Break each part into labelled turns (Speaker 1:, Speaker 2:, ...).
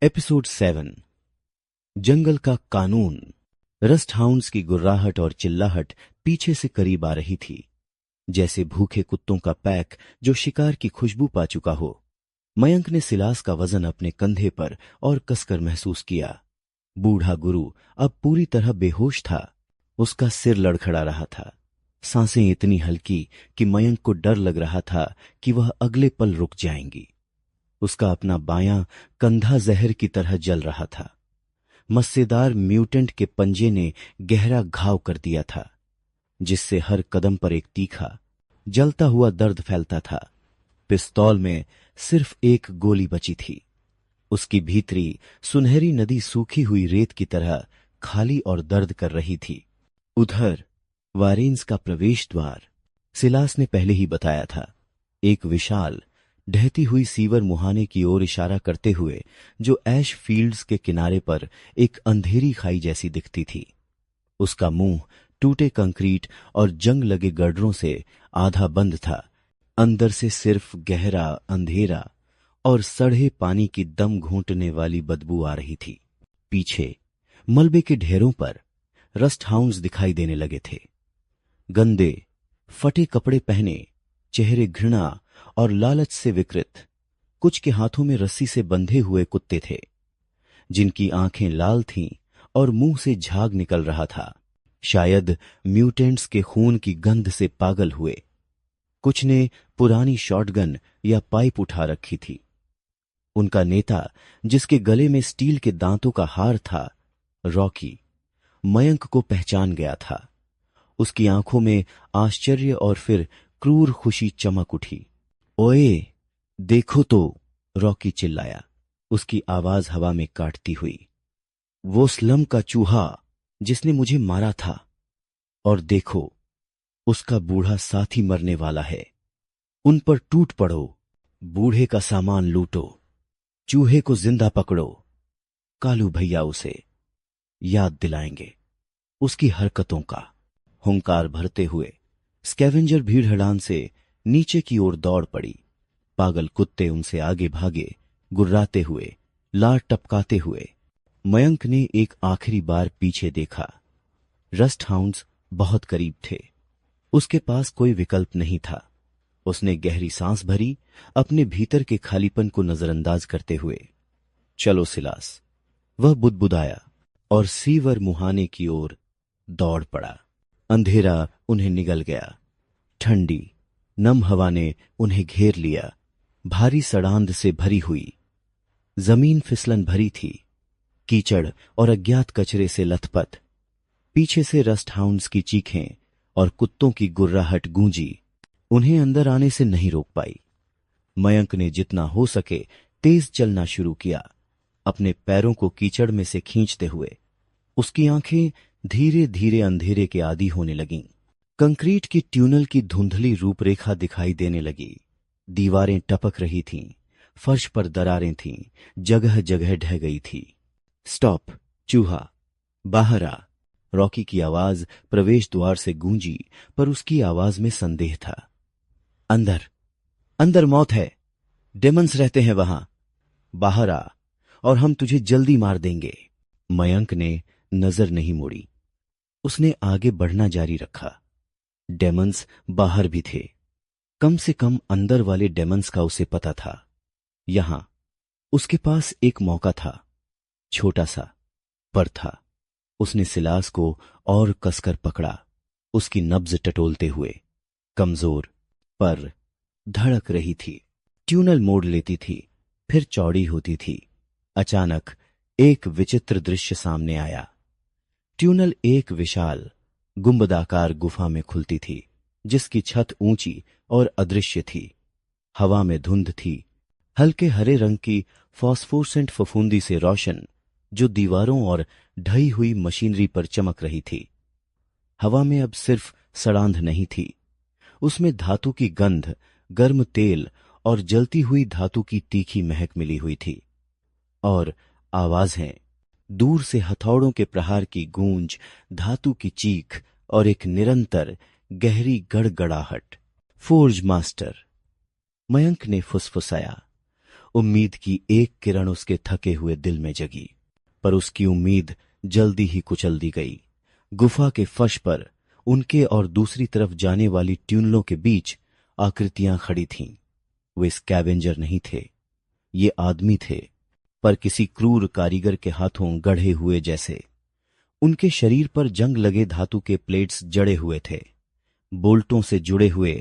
Speaker 1: Episode 7 जंगल का कानून। Rust Hounds की गुर्राहट और चिल्लाहट पीछे से करीब आ रही थी, जैसे भूखे कुत्तों का पैक जो शिकार की खुशबू पा चुका हो। मयंक ने सिलास का वजन अपने कंधे पर और कसकर महसूस किया। बूढ़ा गुरु अब पूरी तरह बेहोश था। उसका सिर लड़खड़ा रहा था, सांसें इतनी हल्की कि मयंक को डर लग रहा था कि वह अगले पल रुक जाएंगी। उसका अपना बायां कंधा जहर की तरह जल रहा था। मस्सेदार म्यूटेंट के पंजे ने गहरा घाव कर दिया था, जिससे हर कदम पर एक तीखा जलता हुआ दर्द फैलता था। पिस्तौल में सिर्फ एक गोली बची थी। उसकी भीतरी सुनहरी नदी सूखी हुई रेत की तरह खाली और दर्द कर रही थी। उधर वारेंस का प्रवेश द्वार सिलास ने पहले ही बताया था, एक विशाल ढहती हुई सीवर मुहाने की ओर इशारा करते हुए, जो ऐश फील्ड्स के किनारे पर एक अंधेरी खाई जैसी दिखती थी। उसका मुंह टूटे कंक्रीट और जंग लगे गर्डरों से आधा बंद था। अंदर से सिर्फ गहरा अंधेरा और सड़े पानी की दम घूंटने वाली बदबू आ रही थी। पीछे मलबे के ढेरों पर रस्ट हाउंड्स दिखाई देने लगे थे। गंदे फटे कपड़े पहने, चेहरे घृणा और लालच से विकृत। कुछ के हाथों में रस्सी से बंधे हुए कुत्ते थे, जिनकी आंखें लाल थीं और मुंह से झाग निकल रहा था, शायद म्यूटेंट्स के खून की गंध से पागल हुए। कुछ ने पुरानी शॉटगन या पाइप उठा रखी थी। उनका नेता, जिसके गले में स्टील के दांतों का हार था, रॉकी, मयंक को पहचान गया था। उसकी आंखों में आश्चर्य और फिर क्रूर खुशी चमक उठी। ओए देखो तो, रॉकी चिल्लाया, उसकी आवाज हवा में काटती हुई। वो स्लम का चूहा जिसने मुझे मारा था, और देखो उसका बूढ़ा साथी मरने वाला है। उन पर टूट पड़ो, बूढ़े का सामान लूटो, चूहे को जिंदा पकड़ो। कालू भैया उसे याद दिलाएंगे उसकी हरकतों का। हुंकार भरते हुए स्कैवेंजर भीड़हड़ान से नीचे की ओर दौड़ पड़ी। पागल कुत्ते उनसे आगे भागे, गुर्राते हुए, लार टपकाते हुए। मयंक ने एक आखिरी बार पीछे देखा। रस्ट हाउंड्स बहुत करीब थे। उसके पास कोई विकल्प नहीं था। उसने गहरी सांस भरी, अपने भीतर के खालीपन को नजरअंदाज करते हुए। चलो सिलास, वह बुदबुदाया और सीवर मुहाने की ओर दौड़ पड़ा। अंधेरा उन्हें निगल गया। ठंडी नम हवा ने उन्हें घेर लिया, भारी सड़ांध से भरी हुई। जमीन फिसलन भरी थी, कीचड़ और अज्ञात कचरे से लथपथ। पीछे से रस्ट हाउंड्स की चीखें और कुत्तों की गुर्राहट गूंजी, उन्हें अंदर आने से नहीं रोक पाई। मयंक ने जितना हो सके तेज चलना शुरू किया, अपने पैरों को कीचड़ में से खींचते हुए। उसकी आंखें धीरे धीरे अंधेरे के आदी होने लगीं। कंक्रीट की ट्यूनल की धुंधली रूपरेखा दिखाई देने लगी। दीवारें टपक रही थीं, फर्श पर दरारें थीं, जगह जगह ढह गई थी। स्टॉप चूहा, बाहर आ, रॉकी की आवाज प्रवेश द्वार से गूंजी, पर उसकी आवाज में संदेह था। अंदर, अंदर मौत है, डेमंस रहते हैं वहां। बाहर आ और हम तुझे जल्दी मार देंगे। मयंक ने नजर नहीं मोड़ी। उसने आगे बढ़ना जारी रखा। डेमंस बाहर भी थे। कम से कम अंदर वाले डेमंस का उसे पता था। यहां उसके पास एक मौका था, छोटा सा पर था। उसने सिलास को और कसकर पकड़ा, उसकी नब्ज टटोलते हुए। कमजोर पर धड़क रही थी। ट्यूनल मोड़ लेती थी, फिर चौड़ी होती थी। अचानक एक विचित्र दृश्य सामने आया। ट्यूनल एक विशाल गुंबदाकार गुफा में खुलती थी, जिसकी छत ऊंची और अदृश्य थी। हवा में धुंध थी, हल्के हरे रंग की फॉस्फोरेसेंट फफूंदी से रोशन, जो दीवारों और ढही हुई मशीनरी पर चमक रही थी। हवा में अब सिर्फ सड़ांध नहीं थी, उसमें धातु की गंध, गर्म तेल और जलती हुई धातु की तीखी महक मिली हुई थी। और आवाजें, दूर से हथौड़ों के प्रहार की गूंज, धातु की चीख और एक निरंतर गहरी गड़गड़ाहट। फोर्ज मास्टर, मयंक ने फुसफुसाया। उम्मीद की एक किरण उसके थके हुए दिल में जगी, पर उसकी उम्मीद जल्दी ही कुचल दी गई। गुफा के फर्श पर उनके और दूसरी तरफ जाने वाली ट्यूनलों के बीच आकृतियां खड़ी थीं। वे स्कैवेंजर नहीं थे, ये आदमी थे, पर किसी क्रूर कारीगर के हाथों गढ़े हुए जैसे। उनके शरीर पर जंग लगे धातु के प्लेट्स जड़े हुए थे, बोल्टों से जुड़े हुए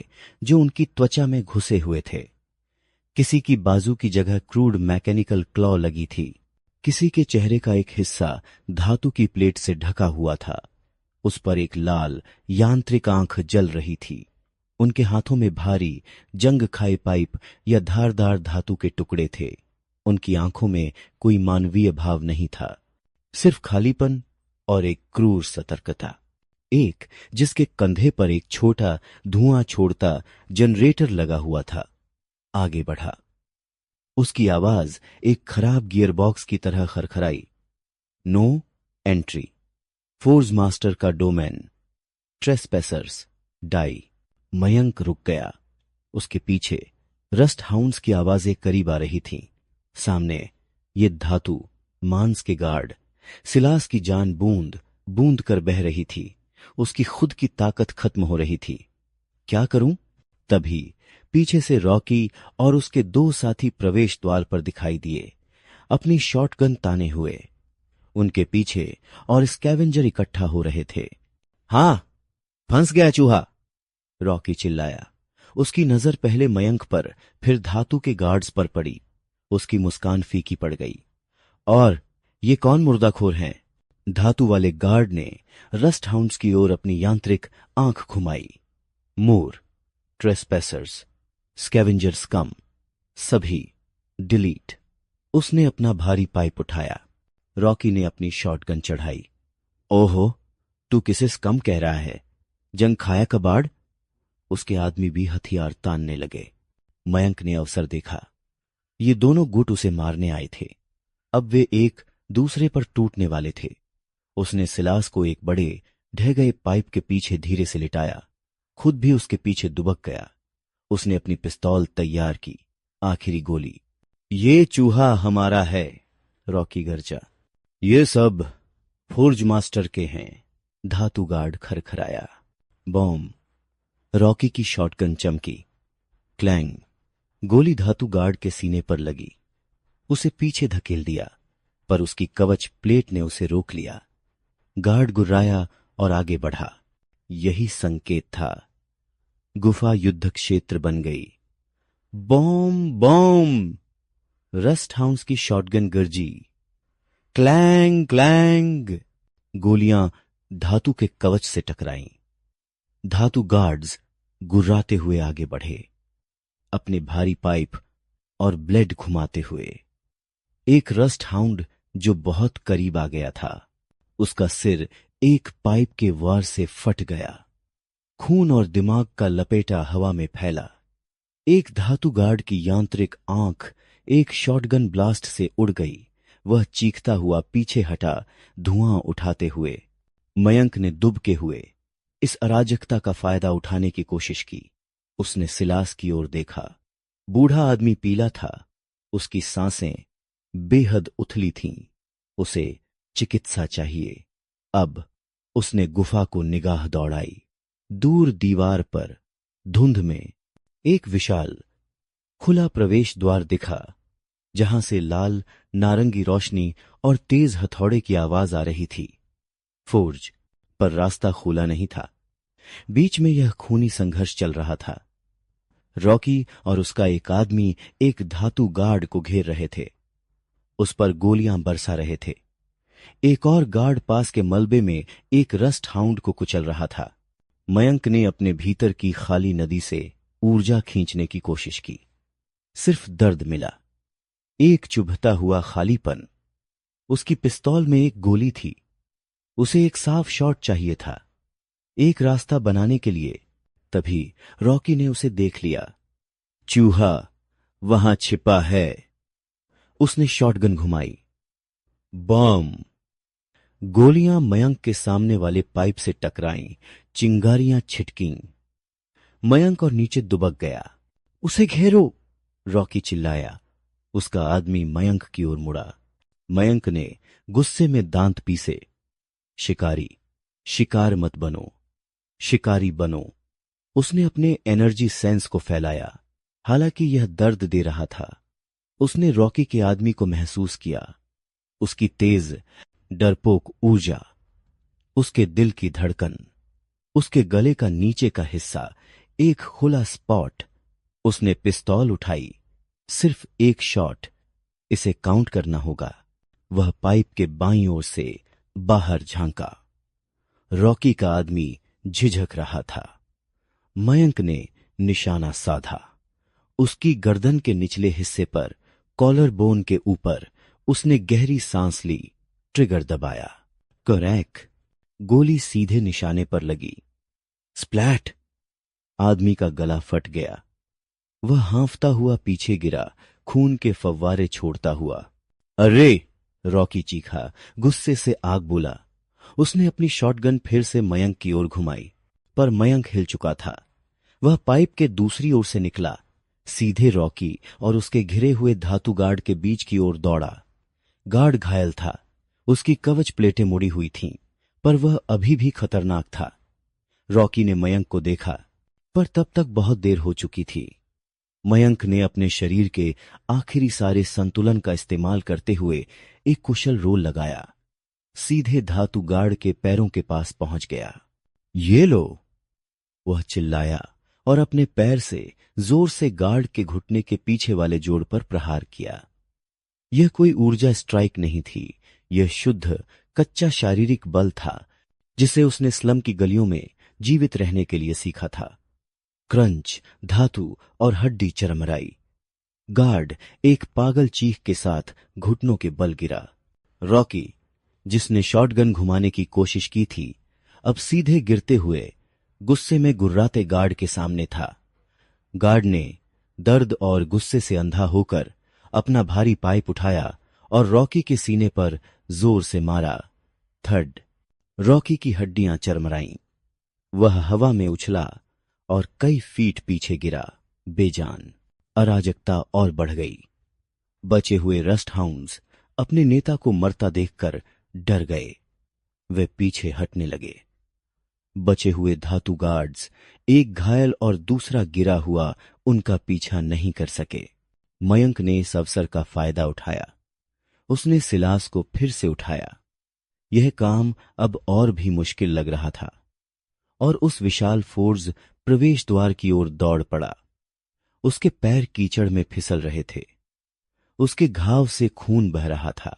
Speaker 1: जो उनकी त्वचा में घुसे हुए थे। किसी की बाजू की जगह क्रूड मैकेनिकल क्लॉ लगी थी। किसी के चेहरे का एक हिस्सा धातु की प्लेट से ढका हुआ था। उस पर एक लाल यांत्रिक आंख जल रही थी। उनके हाथों में भारी जंग खाए पाइप या धारदार धातु के टुकड़े थे। उनकी आंखों में कोई मानवीय भाव नहीं था, सिर्फ खालीपन और एक क्रूर सतर्कता। एक जिसके कंधे पर एक छोटा धुआं छोड़ता जनरेटर लगा हुआ था, आगे बढ़ा। उसकी आवाज एक खराब गियरबॉक्स की तरह खरखराई। नो एंट्री, फोर्स मास्टर का डोमेन, ट्रेसपेसर्स, डाई। मयंक रुक गया। उसके पीछे रस्ट हाउंड्स की आवाजें करीब आ रही थीं। सामने ये धातु मांस के गार्ड। सिलास की जान बूंद बूंद कर बह रही थी। उसकी खुद की ताकत खत्म हो रही थी। क्या करूं? तभी पीछे से रॉकी और उसके दो साथी प्रवेश द्वार पर दिखाई दिए, अपनी शॉटगन ताने हुए। उनके पीछे और स्कैवेंजर इकट्ठा हो रहे थे। हां, फंस गया चूहा, रॉकी चिल्लाया। उसकी नजर पहले मयंक पर फिर धातु के गार्ड्स पर पड़ी। उसकी मुस्कान फीकी पड़ गई। और ये कौन मुर्दाखोर हैं? धातु वाले गार्ड ने रस्ट हाउंड्स की ओर अपनी यांत्रिक आंख घुमाई। मूर, ट्रेसपेसर्स, स्कैवेंजर्स कम, सभी डिलीट। उसने अपना भारी पाइप उठाया। रॉकी ने अपनी शॉटगन चढ़ाई। ओहो, तू किसे कम कह रहा है? जंग खाया कबाड़? उसके आदमी भी हथियार तानने लगे। मयंक ने अवसर देखा। ये दोनों गुट उसे मारने आए थे। अब वे एक दूसरे पर टूटने वाले थे। उसने सिलास को एक बड़े ढह गए पाइप के पीछे धीरे से लिटाया, खुद भी उसके पीछे दुबक गया। उसने अपनी पिस्तौल तैयार की। आखिरी गोली। ये चूहा हमारा है, रॉकी गर्जा। ये सब फोर्ज मास्टर के हैं, धातु गार्ड खरखराया। बॉम्ब। रॉकी की शॉटगन चमकी। क्लैंग। गोली धातु गार्ड के सीने पर लगी। उसे पीछे धकेल दिया, पर उसकी कवच प्लेट ने उसे रोक लिया। गार्ड गुर्राया और आगे बढ़ा। यही संकेत था। गुफा युद्ध क्षेत्र बन गई। Bomb bomb. रस्ट हाउंड्स की शॉटगन गरजी। Clang clang. गोलियां धातु के कवच से टकराईं। धातु गार्ड्स गुर्राते हुए आगे बढ़े, अपने भारी पाइप और ब्लेड घुमाते हुए। एक रस्ट हाउंड जो बहुत करीब आ गया था, उसका सिर एक पाइप के वार से फट गया। खून और दिमाग का लपेटा हवा में फैला। एक धातु गार्ड की यांत्रिक आंख एक शॉटगन ब्लास्ट से उड़ गई। वह चीखता हुआ पीछे हटा, धुआं उठाते हुए। मयंक ने दुबके हुए इस अराजकता का फायदा उठाने की कोशिश की। उसने सिलास की ओर देखा। बूढ़ा आदमी पीला था। उसकी सांसें बेहद उथली थीं। उसे चिकित्सा चाहिए। अब उसने गुफा को निगाह दौड़ाई। दूर दीवार पर धुंध में एक विशाल खुला प्रवेश द्वार दिखा, जहां से लाल नारंगी रोशनी और तेज हथौड़े की आवाज आ रही थी। फोर्ज, पर रास्ता खुला नहीं था। बीच में यह खूनी संघर्ष चल रहा था। रॉकी और उसका एक आदमी एक धातु गार्ड को घेर रहे थे। उस पर गोलियां बरसा रहे थे। एक और गार्ड पास के मलबे में एक रस्ट हाउंड को कुचल रहा था। मयंक ने अपने भीतर की खाली नदी से ऊर्जा खींचने की कोशिश की। सिर्फ दर्द मिला, एक चुभता हुआ खालीपन। उसकी पिस्तौल में एक गोली थी। उसे एक साफ शॉट चाहिए था, एक रास्ता बनाने के लिए। तभी रॉकी ने उसे देख लिया। चूहा वहां छिपा है। उसने शॉटगन घुमाई। बॉम्ब। गोलियां मयंक के सामने वाले पाइप से टकराईं, चिंगारियां छिटकीं। मयंक और नीचे दुबक गया। उसे घेरो, रॉकी चिल्लाया। उसका आदमी मयंक की ओर मुड़ा। मयंक ने गुस्से में दांत पीसे। शिकारी, शिकार मत बनो, शिकारी बनो। उसने अपने एनर्जी सेंस को फैलाया। हालांकि यह दर्द दे रहा था। उसने रॉकी के आदमी को महसूस किया, उसकी तेज डरपोक ऊर्जा, उसके दिल की धड़कन, उसके गले का नीचे का हिस्सा, एक खुला स्पॉट। उसने पिस्तौल उठाई। सिर्फ एक शॉट, इसे काउंट करना होगा। वह पाइप के बाईं ओर से बाहर झांका। रॉकी का आदमी झिझक रहा था। मयंक ने निशाना साधा। उसकी गर्दन के निचले हिस्से पर, कॉलर बोन के ऊपर। उसने गहरी सांस ली, ट्रिगर दबाया। करैक! गोली सीधे निशाने पर लगी। स्प्लैट! आदमी का गला फट गया। वह हांफता हुआ पीछे गिरा, खून के फव्वारे छोड़ता हुआ। अरे! रॉकी चीखा, गुस्से से आग बोला। उसने अपनी शॉटगन फिर से मयंक की ओर घुमाई, पर मयंक हिल चुका था। वह पाइप के दूसरी ओर से निकला, सीधे रॉकी और उसके घिरे हुए धातु गार्ड के बीच की ओर दौड़ा। गार्ड घायल था। उसकी कवच प्लेटें मुड़ी हुई थीं, पर वह अभी भी खतरनाक था। रॉकी ने मयंक को देखा, पर तब तक बहुत देर हो चुकी थी। मयंक ने अपने शरीर के आखिरी सारे संतुलन का इस्तेमाल करते हुए एक कुशल रोल लगाया। सीधे धातु गार्ड के पैरों के पास पहुंच गया। ये लो! वह चिल्लाया और अपने पैर से जोर से गार्ड के घुटने के पीछे वाले जोड़ पर प्रहार किया। यह कोई ऊर्जा स्ट्राइक नहीं थी, यह शुद्ध कच्चा शारीरिक बल था, जिसे उसने स्लम की गलियों में जीवित रहने के लिए सीखा था। क्रंच, धातु और हड्डी चरमराई। गार्ड एक पागल चीख के साथ घुटनों के बल गिरा। रॉकी, जिसने शॉटगन घुमाने की कोशिश की थी, अब सीधे गिरते हुए गुस्से में गुर्राते गार्ड के सामने था। गार्ड ने दर्द और गुस्से से अंधा होकर अपना भारी पाइप उठाया और रॉकी के सीने पर जोर से मारा। थड! रॉकी की हड्डियां चरमराईं। वह हवा में उछला और कई फीट पीछे गिरा, बेजान। अराजकता और बढ़ गई। बचे हुए रस्ट हाउंड्स अपने नेता को मरता देखकर डर गए। वे पीछे हटने लगे। बचे हुए धातु गार्ड्स, एक घायल और दूसरा गिरा हुआ, उनका पीछा नहीं कर सके। मयंक ने इस अवसर का फायदा उठाया। उसने सिलास को फिर से उठाया। यह काम अब और भी मुश्किल लग रहा था, और उस विशाल फोर्स प्रवेश द्वार की ओर दौड़ पड़ा। उसके पैर कीचड़ में फिसल रहे थे। उसके घाव से खून बह रहा था,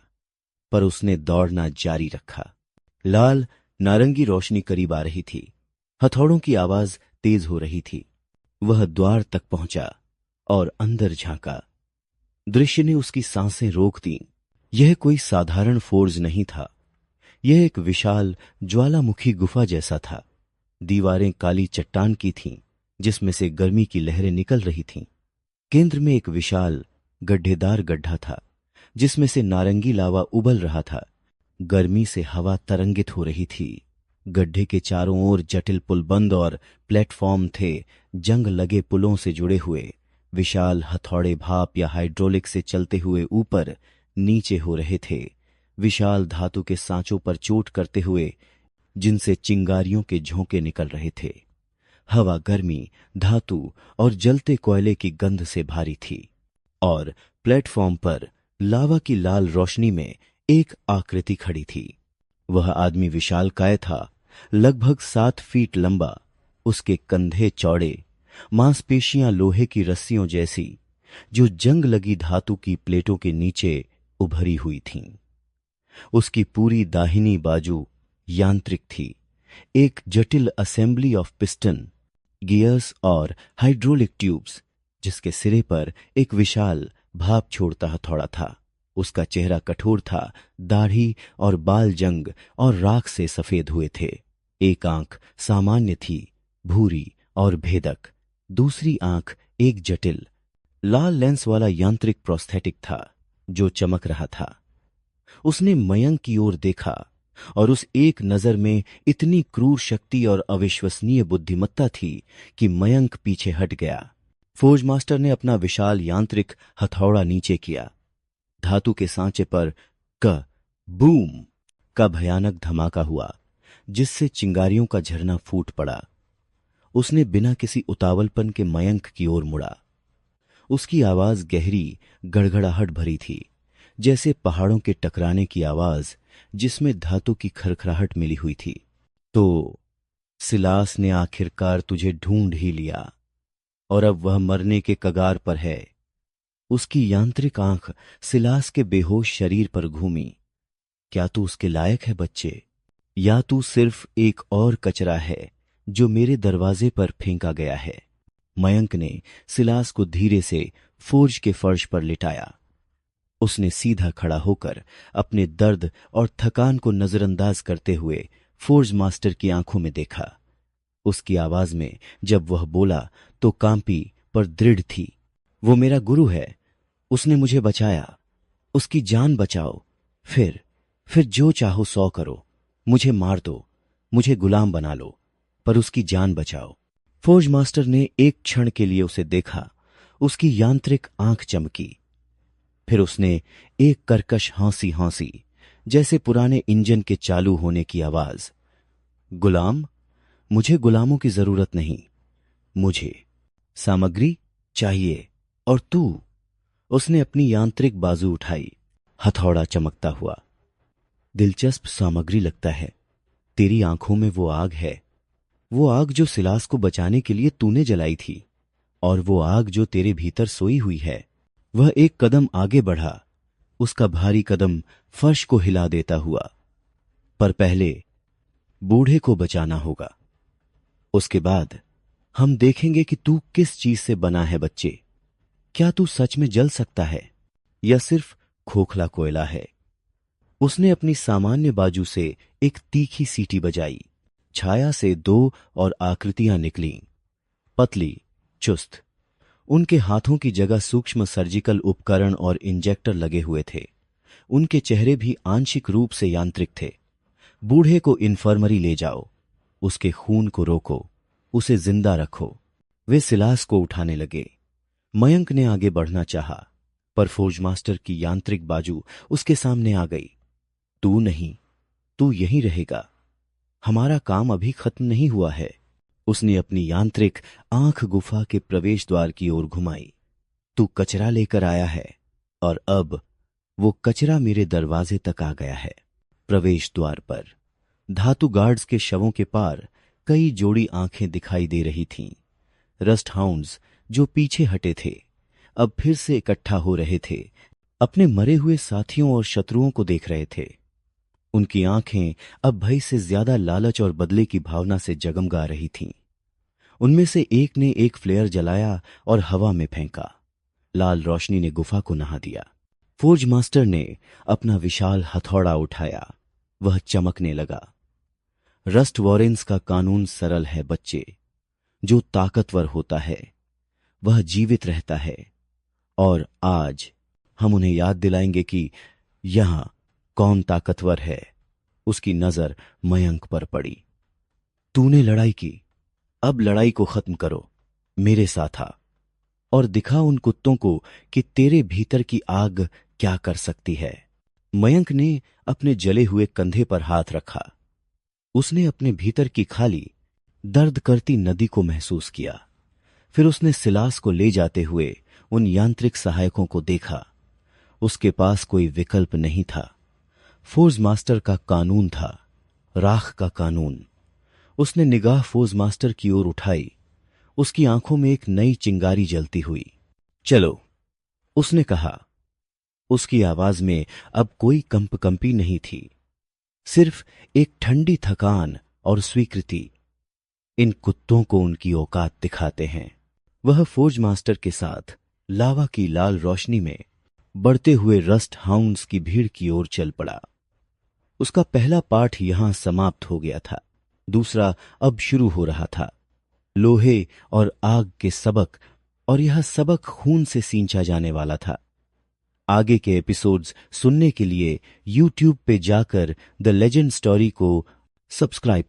Speaker 1: पर उसने दौड़ना जारी रखा। लाल नारंगी रोशनी करीब आ रही थी। हथौड़ों की आवाज तेज हो रही थी। वह द्वार तक पहुंचा और अंदर झांका। दृश्य ने उसकी सांसें रोक दी। यह कोई साधारण फोर्ज नहीं था। यह एक विशाल ज्वालामुखी गुफा जैसा था। दीवारें काली चट्टान की थीं, जिसमें से गर्मी की लहरें निकल रही थीं। केंद्र में एक विशाल गड्ढेदार गड्ढा था, जिसमें से नारंगी लावा उबल रहा था। गर्मी से हवा तरंगित हो रही थी। गड्ढे के चारों ओर जटिल पुलबंद और प्लेटफॉर्म थे। जंग लगे पुलों से जुड़े हुए विशाल हथौड़े भाप या हाइड्रोलिक से चलते हुए ऊपर नीचे हो रहे थे। विशाल धातु के सांचों पर चोट करते हुए, जिनसे चिंगारियों के झोंके निकल रहे थे। हवा गर्मी, धातु और जलते कोयले की गंध से भारी थी, और प्लेटफॉर्म पर लावा की लाल रोशनी में एक आकृति खड़ी थी। वह आदमी विशालकाय था, लगभग 7 फीट लंबा। उसके कंधे चौड़े, मांसपेशियां लोहे की रस्सियों जैसी, जो जंग लगी धातु की प्लेटों के नीचे उभरी हुई थीं। उसकी पूरी दाहिनी बाजू यांत्रिक थी, एक जटिल असेंबली ऑफ पिस्टन, गियर्स और हाइड्रोलिक ट्यूब्स, जिसके सिरे पर एक विशाल भाप छोड़ता हथौड़ा था। उसका चेहरा कठोर था, दाढ़ी और बाल जंग और राख से सफेद हुए थे। एक आंख सामान्य थी, भूरी और भेदक। दूसरी आंख एक जटिल लाल लेंस वाला यांत्रिक प्रोस्थेटिक था, जो चमक रहा था। उसने मयंक की ओर देखा, और उस एक नजर में इतनी क्रूर शक्ति और अविश्वसनीय बुद्धिमत्ता थी कि मयंक पीछे हट गया। फौज मास्टर ने अपना विशाल यांत्रिक हथौड़ा नीचे किया। धातु के सांचे पर क बूम का भयानक धमाका हुआ, जिससे चिंगारियों का झरना फूट पड़ा। उसने बिना किसी उतावलपन के मयंक की ओर मुड़ा। उसकी आवाज गहरी, गड़गड़ाहट भरी थी, जैसे पहाड़ों के टकराने की आवाज जिसमें धातु की खरखराहट मिली हुई थी। तो सिलास ने आखिरकार तुझे ढूंढ ही लिया और अब वह मरने के कगार पर है। उसकी यांत्रिक आंख सिलास के बेहोश शरीर पर घूमी। क्या तू उसके लायक है बच्चे, या तू सिर्फ एक और कचरा है जो मेरे दरवाजे पर फेंका गया है? मयंक ने सिलास को धीरे से फौज के फर्श पर लिटाया। उसने सीधा खड़ा होकर अपने दर्द और थकान को नजरअंदाज करते हुए फौज मास्टर की आंखों में देखा। उसकी आवाज में जब वह बोला तो कांपी पर दृढ़ थी। वो मेरा गुरु है, उसने मुझे बचाया, उसकी जान बचाओ। फिर जो चाहो सो करो, मुझे मार दो, मुझे गुलाम बना लो, पर उसकी जान बचाओ। फौज मास्टर ने एक क्षण के लिए उसे देखा। उसकी यांत्रिक आंख चमकी। फिर उसने एक कर्कश हंसी हंसी, जैसे पुराने इंजन के चालू होने की आवाज। गुलाम? मुझे गुलामों की जरूरत नहीं, मुझे सामग्री चाहिए। और तू? उसने अपनी यांत्रिक बाजू उठाई, हथौड़ा चमकता हुआ। दिलचस्प सामग्री लगता है। तेरी आंखों में वो आग है, वो आग जो सिलास को बचाने के लिए तूने जलाई थी, और वो आग जो तेरे भीतर सोई हुई है। वह एक कदम आगे बढ़ा, उसका भारी कदम फर्श को हिला देता हुआ। पर पहले बूढ़े को बचाना होगा। उसके बाद हम देखेंगे कि तू किस चीज से बना है बच्चे। क्या तू सच में जल सकता है या सिर्फ खोखला कोयला है? उसने अपनी सामान्य बाजू से एक तीखी सीटी बजाई। छाया से दो और आकृतियां निकलीं, पतली, चुस्त। उनके हाथों की जगह सूक्ष्म सर्जिकल उपकरण और इंजेक्टर लगे हुए थे। उनके चेहरे भी आंशिक रूप से यांत्रिक थे। बूढ़े को इन्फर्मरी ले जाओ, उसके खून को रोको, उसे जिंदा रखो। वे सिलास को उठाने लगे। मयंक ने आगे बढ़ना चाहा, पर फौज मास्टर की यांत्रिक बाजू उसके सामने आ गई। तू नहीं, तू यहीं रहेगा, हमारा काम अभी खत्म नहीं हुआ है। उसने अपनी यांत्रिक आंख गुफा के प्रवेश द्वार की ओर घुमाई। तू कचरा लेकर आया है, और अब वो कचरा मेरे दरवाजे तक आ गया है। प्रवेश द्वार पर धातु गार्ड्स के शवों के पार कई जोड़ी आंखें दिखाई दे रही थीं। रस्ट हाउंड्स जो पीछे हटे थे, अब फिर से इकट्ठा हो रहे थे, अपने मरे हुए साथियों और शत्रुओं को देख रहे थे। उनकी आंखें अब भय से ज्यादा लालच और बदले की भावना से जगमगा रही थीं। उनमें से एक ने एक फ्लेयर जलाया और हवा में फेंका। लाल रोशनी ने गुफा को नहा दिया। फौज मास्टर ने अपना विशाल हथौड़ा उठाया। वह चमकने लगा। रस्ट वॉरेंस का कानून सरल है बच्चे। जो ताकतवर होता है वह जीवित रहता है, और आज हम उन्हें याद दिलाएंगे कि यहां कौन ताकतवर है। उसकी नजर मयंक पर पड़ी। तूने लड़ाई की, अब लड़ाई को खत्म करो, मेरे साथ आ, और दिखा उन कुत्तों को कि तेरे भीतर की आग क्या कर सकती है। मयंक ने अपने जले हुए कंधे पर हाथ रखा। उसने अपने भीतर की खाली, दर्द करती नदी को महसूस किया। फिर उसने सिलास को ले जाते हुए उन यांत्रिक सहायकों को देखा। उसके पास कोई विकल्प नहीं था। फौज मास्टर का कानून था, राख का कानून। उसने निगाह फौज मास्टर की ओर उठाई। उसकी आंखों में एक नई चिंगारी जलती हुई। चलो, उसने कहा। उसकी आवाज में अब कोई कंपकंपी नहीं थी, सिर्फ एक ठंडी थकान और स्वीकृति। इन कुत्तों को उनकी औकात दिखाते हैं। वह फौज मास्टर के साथ लावा की लाल रोशनी में बढ़ते हुए रस्ट हाउंड्स की भीड़ की ओर चल पड़ा। उसका पहला पाठ यहां समाप्त हो गया था। दूसरा अब शुरू हो रहा था। लोहे और आग के सबक, और यह सबक खून से सींचा जाने वाला था। आगे के एपिसोड्स सुनने के लिए YouTube पे जाकर द लेजेंड स्टोरी को सब्सक्राइब